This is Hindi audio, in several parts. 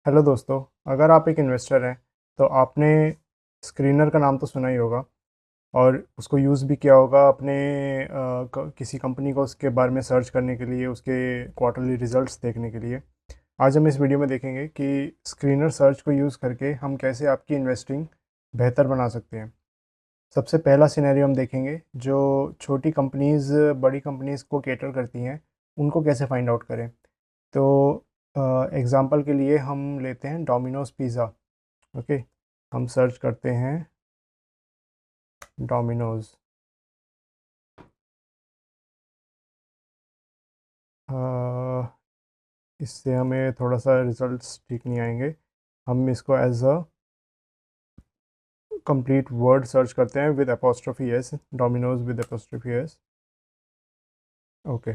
हेलो दोस्तों। अगर आप एक इन्वेस्टर हैं तो आपने स्क्रीनर का नाम तो सुना ही होगा और उसको यूज़ भी किया होगा अपने किसी कंपनी को उसके बारे में सर्च करने के लिए, उसके क्वार्टरली रिजल्ट्स देखने के लिए। आज हम इस वीडियो में देखेंगे कि स्क्रीनर सर्च को यूज़ करके हम कैसे आपकी इन्वेस्टिंग बेहतर बना सकते हैं। सबसे पहला सिनेरियो हम देखेंगे, जो छोटी कंपनीज़ बड़ी कंपनीज़ को कैटर करती हैं उनको कैसे फाइंड आउट करें। तो एग्ज़ाम्पल के लिए हम लेते हैं डोमिनोज़ पिज़्ज़ा। ओके, हम सर्च करते हैं डोमिनोज़। इससे हमें थोड़ा सा रिजल्ट्स ठीक नहीं आएंगे। हम इसको as a complete word search करते हैं with apostrophe s, Domino's with apostrophe s. Okay,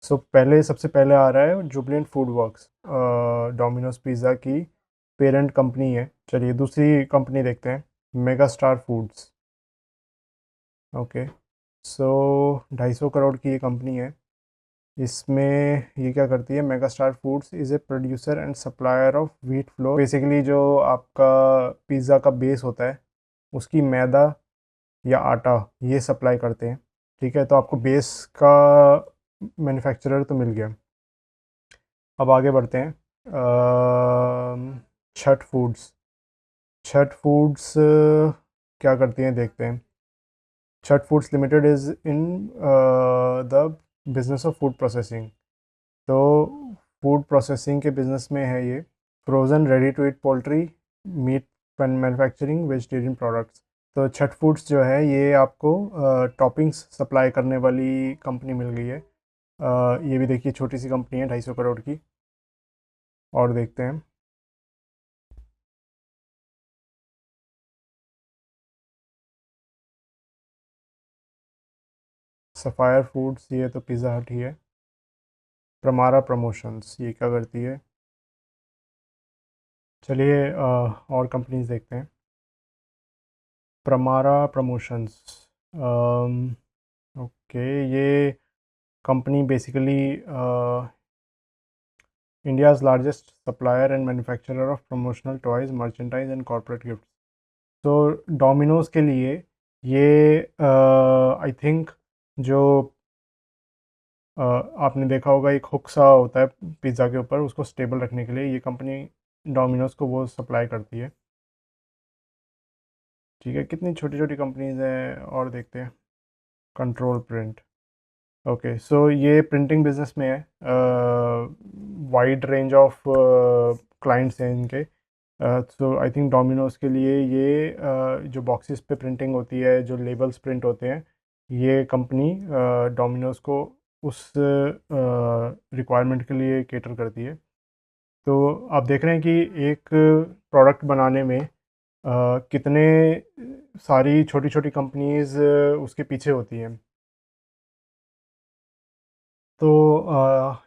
so पहले सबसे पहले आ रहा है Jubilant Food Works, Domino's pizza की पेरेंट कंपनी है। चलिए दूसरी कंपनी देखते हैं, Mega Star Foods. Okay, so 250 crore की ये कंपनी है। इसमें ये क्या करती है, Mega Star Foods is a producer and supplier of wheat flour. Basically जो आपका पिज़्ज़ा का बेस होता है उसकी मैदा या आटा ये सप्लाई करते हैं। ठीक है, तो आपको बेस का मैन्युफैक्चरर तो मिल गया। अब आगे बढ़ते हैं। छठ फूड्स। छठ फूड्स क्या करती हैं देखते हैं। Chhath Foods Limited is in the business of food processing. तो फूड प्रोसेसिंग के बिज़नेस में है ये। Frozen ready to eat poultry, meat manufacturing, vegetarian products. तो छठ फूड्स जो है ये आपको टॉपिंग्स सप्लाई करने वाली कंपनी मिल गई है। ये भी देखिए छोटी सी कंपनी है, 250 करोड़ की। और देखते हैं। सफ़ायर फूड्स, ये तो पिज़्ज़ा हट ही है। प्रमारा प्रमोशंस, ये क्या करती है। चलिए और कंपनीज देखते हैं। प्रमारा प्रमोशंस। ओके, ये company basically India's largest supplier and manufacturer of promotional toys, merchandise and corporate gift. तो डोमिनोज़ के लिए ये आई थिंक जो आपने देखा होगा एक हुक सा होता है पिज़्ज़ा के ऊपर, उसको स्टेबल रखने के लिए ये कंपनी डोमिनोज़ को वो सप्लाई करती है। ठीक है, कितनी छोटी छोटी कंपनीज हैं। और देखते हैं। Control print. ओके, सो ये प्रिंटिंग बिजनेस में है। वाइड रेंज ऑफ क्लाइंट्स हैं इनके। सो आई थिंक डोमिनोज़ के लिए ये जो बॉक्सेस पे प्रिंटिंग होती है, जो लेबल्स प्रिंट होते हैं, ये कंपनी डोमिनोज़ को उस रिक्वायरमेंट के लिए केटर करती है। तो आप देख रहे हैं कि एक प्रोडक्ट बनाने में कितने सारी छोटी छोटी कंपनीज उसके पीछे होती हैं। तो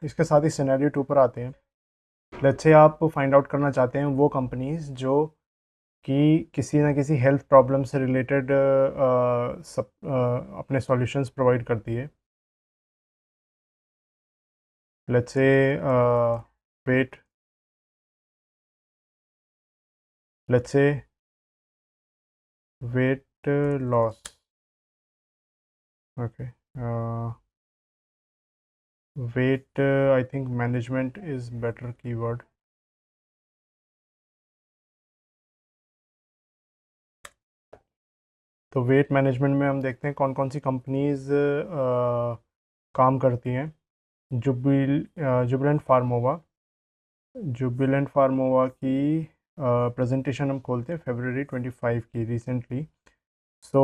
इसके साथ ही सिनेरियो 2 पर आते हैं। लेट्स से आप फाइंड आउट करना चाहते हैं वो कंपनीज जो कि किसी ना किसी हेल्थ प्रॉब्लम से रिलेटेड सब अपने सॉल्यूशंस प्रोवाइड करती है। Let's say weight let's say weight loss. Okay, weight I think management is better keyword. तो वेट मैनेजमेंट में हम देखते हैं कौन कौन सी कंपनीज काम करती हैं। जुबिलेंट फार्मोवा। जुबिलेंट फार्मोवा की प्रेजेंटेशन हम खोलते हैं February 25 की, रिसेंटली। सो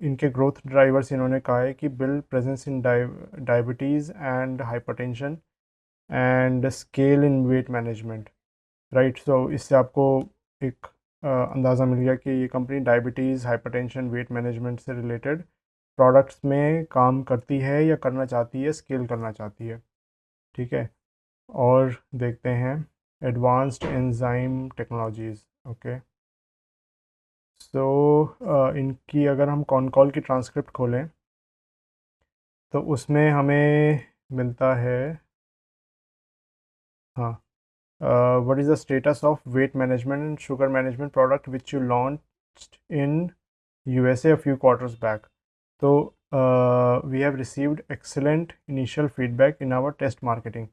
इनके ग्रोथ ड्राइवर्स इन्होंने कहा है कि build presence in diabetes and hypertension and scale in weight management. Right, so इससे आपको एक अंदाज़ा मिल गया कि ये company diabetes, hypertension, weight management से रिलेटेड प्रोडक्ट्स में काम करती है या करना चाहती है, स्केल करना चाहती है। ठीक है, और देखते हैं एडवांस्ड एंजाइम टेक्नोलॉजीज़। ओके, सो इनकी अगर हम कॉन कॉल की ट्रांसक्रिप्ट खोलें तो उसमें हमें मिलता है। हाँ, what is the status of weight management and sugar management product which you launched in USA a few quarters back? So we have received excellent initial feedback in our test marketing.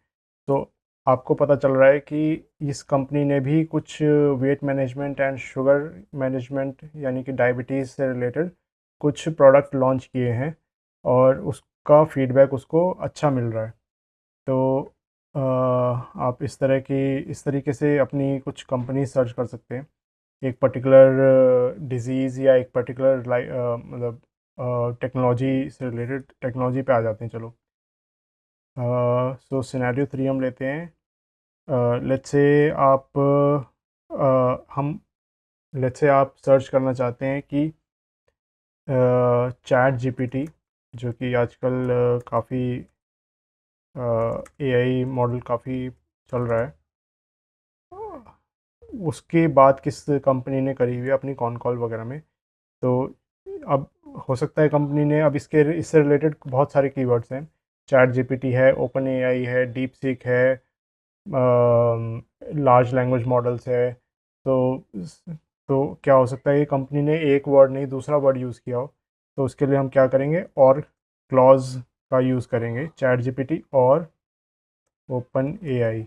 तो आपको पता चल रहा है कि इस कंपनी ने भी कुछ weight management and sugar management यानी कि डायबिटीज़ से रिलेटेड कुछ प्रोडक्ट लॉन्च किए हैं और उसका फीडबैक उसको अच्छा मिल रहा है। तो आप इस तरीके से अपनी कुछ कंपनी सर्च कर सकते हैं। एक पर्टिकुलर डिज़ीज़ या एक पर्टिकुलर मतलब टेक्नोलॉजी से रिलेटेड टेक्नोलॉजी पे आ जाते हैं। चलो सो सिनेरियो 3 हम लेते हैं। लेट्स से आप हम लेट्स से आप सर्च करना चाहते हैं कि चैट जीपीटी जो कि आजकल काफ़ी एआई मॉडल काफ़ी चल रहा है, उसके बाद किस कंपनी ने करी हुई है अपनी कॉन कॉल वगैरह में। तो अब हो सकता है कंपनी ने अब इससे रिलेटेड बहुत सारे कीवर्ड्स हैं। चैट जीपीटी है, ओपन एआई है, डीप सीक है, लार्ज लैंग्वेज मॉडल्स है। तो तो क्या हो सकता है कि कंपनी ने एक वर्ड नहीं दूसरा वर्ड यूज़ किया हो। तो उसके लिए हम क्या करेंगे, और क्लॉज का यूज़ करेंगे, चैट जीपीटी और ओपन एआई।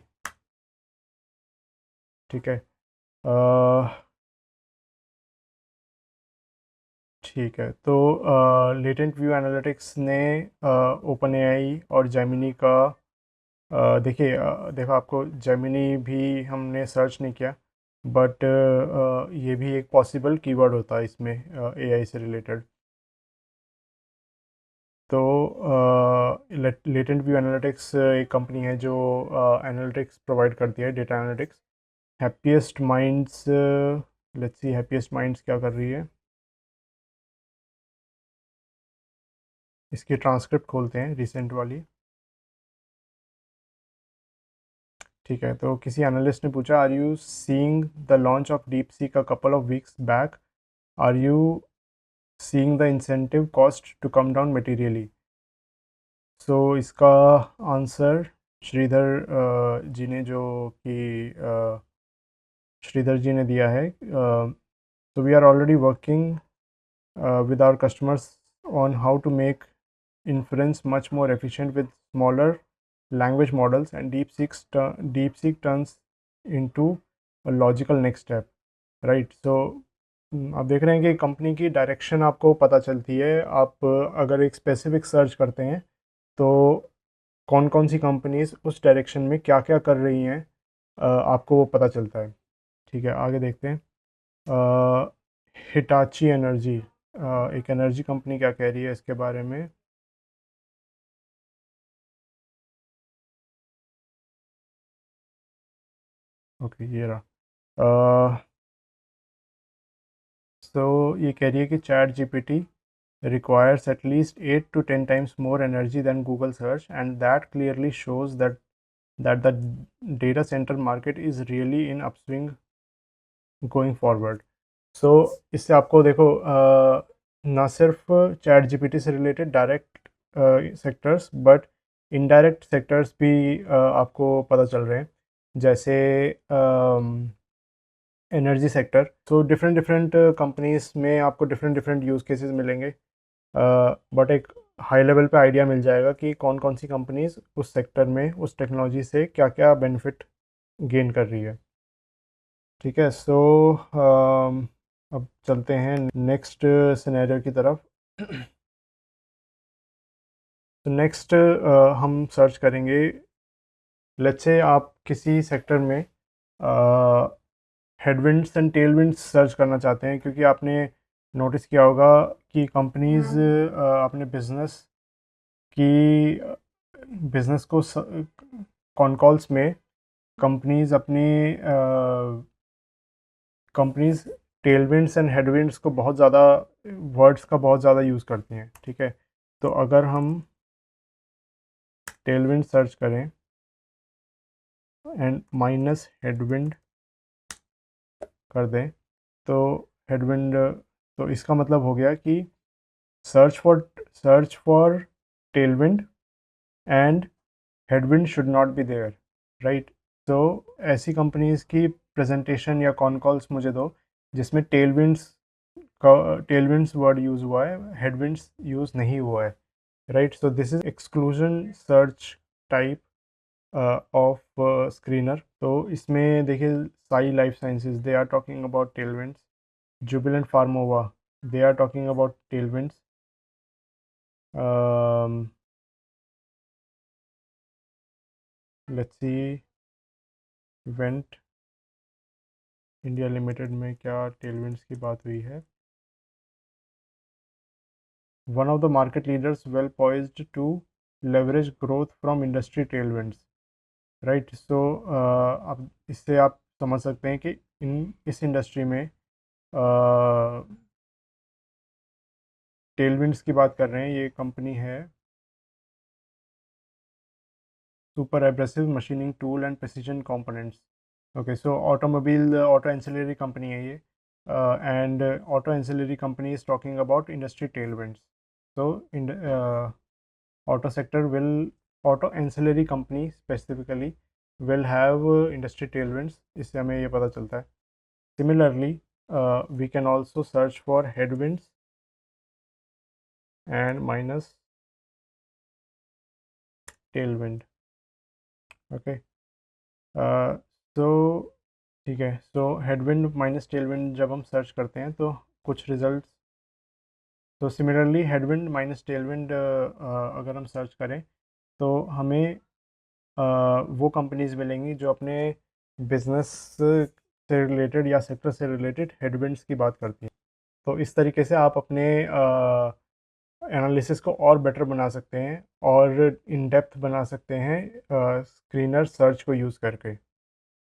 ठीक है, ठीक है। तो लेटेंट व्यू एनालिटिक्स ने ओपन एआई और जेमिनी का देखिए, देखो आपको जेमिनी भी हमने सर्च नहीं किया, बट ये भी एक पॉसिबल कीवर्ड होता है इसमें एआई से रिलेटेड। तो लेटेंट व्यू एनालिटिक्स एक कंपनी है जो एनालिटिक्स प्रोवाइड करती है, data analytics. Happiest minds, let's see happiest minds क्या कर रही है। इसकी ट्रांसक्रिप्ट खोलते हैं रिसेंट वाली। ठीक है, तो किसी एनालिस्ट ने पूछा, are you seeing the launch of DeepSeek a couple of weeks back, are you seeing the incentive cost to come down materially? So इसका आंसर श्रीधर जी ने, जो कि श्रीधर जी ने दिया है। तो we are already working with our customers on how to make inference much more efficient with smaller language models, and DeepSeek turns into a logical next step, right? So आप देख रहे हैं कि कंपनी की डायरेक्शन आपको पता चलती है। आप अगर एक स्पेसिफिक सर्च करते हैं तो कौन कौन सी कंपनीज उस डायरेक्शन में क्या क्या कर रही हैं, आपको वो पता चलता है। ठीक है, आगे देखते हैं। हिटाची एनर्जी, एक एनर्जी कंपनी क्या कह रही है इसके बारे में। ओके, ये रहा। सो ये कह रही है कि chat GPT requires at least 8 to 10 times more energy than Google search, and that clearly shows that the data center market is really in upswing going forward. So इससे आपको देखो, ना सिर्फ चैट जीपीटी से related direct sectors but indirect sectors भी आपको पता चल रहे हैं, जैसे एनर्जी सेक्टर। तो डिफरेंट डिफरेंट कंपनीज में आपको डिफरेंट डिफरेंट यूज़ केसेस मिलेंगे, बट एक हाई लेवल पे आइडिया मिल जाएगा कि कौन कौन सी कंपनीज उस सेक्टर में उस टेक्नोलॉजी से क्या क्या बेनिफिट गेन कर रही है। ठीक है, सो अब चलते हैं नेक्स्ट सिनेरियो की तरफ। तो नेक्स्ट हम सर्च करेंगे, लेट्स से आप किसी सेक्टर में हेडविंड्स एंड टेलविंड्स सर्च करना चाहते हैं, क्योंकि आपने नोटिस किया होगा कि कंपनीज अपने बिजनेस को कॉन कॉल्स में कंपनीज टेलविंड्स एंड हेडविंड्स को बहुत ज़्यादा, वर्ड्स का बहुत ज़्यादा यूज़ करती हैं। ठीक है, तो अगर हम टेलविंड सर्च करें एंड माइनस हेडविंड कर दें, तो हेडविंड, तो इसका मतलब हो गया कि search for tailwind and headwind should not be there, right? तो ऐसी कंपनीज़ की प्रेजेंटेशन या कॉन कॉल्स मुझे दो जिसमें टेलविंड्स का टेलविंड्स वर्ड यूज़ हुआ है, हेडविंड्स यूज़ नहीं हुआ है, right. So this is exclusion search type of screener. तो इसमें देखिए Sai Life Sciences they are talking about tailwinds, Jubilant Pharmova they are talking about tailwinds. Let's see Wendt India Limited में क्या टेलविंड्स की बात हुई है. One of the market leaders well poised to leverage growth from industry tailwinds, right. So अब इससे आप समझ सकते हैं कि इस इंडस्ट्री में टेलविंड्स की बात कर रहे हैं. ये कंपनी है super abrasive machining tool and precision components. Okay, so automobile auto ancillary company है ये, and auto ancillary company is talking about industry tailwinds. So auto sector will auto ancillary company specifically will have industry tailwinds. इससे हमें ये पता चलता है. Similarly, we can also search for headwinds and minus tailwind. Okay. So ठीक है. So headwind minus tailwind जब हम सर्च करते हैं तो कुछ रिजल्ट्स. तो सिमिलरली हेडविंड माइनस टेलविंड अगर हम सर्च करें तो हमें वो कंपनीज मिलेंगी जो अपने बिजनेस से रिलेटेड या सेक्टर से रिलेटेड हेडविंड्स की बात करती हैं. तो इस तरीके से आप अपने एनालिसिस को और बेटर बना सकते हैं और इन डेप्थ बना सकते हैं स्क्रीनर सर्च को यूज़ करके.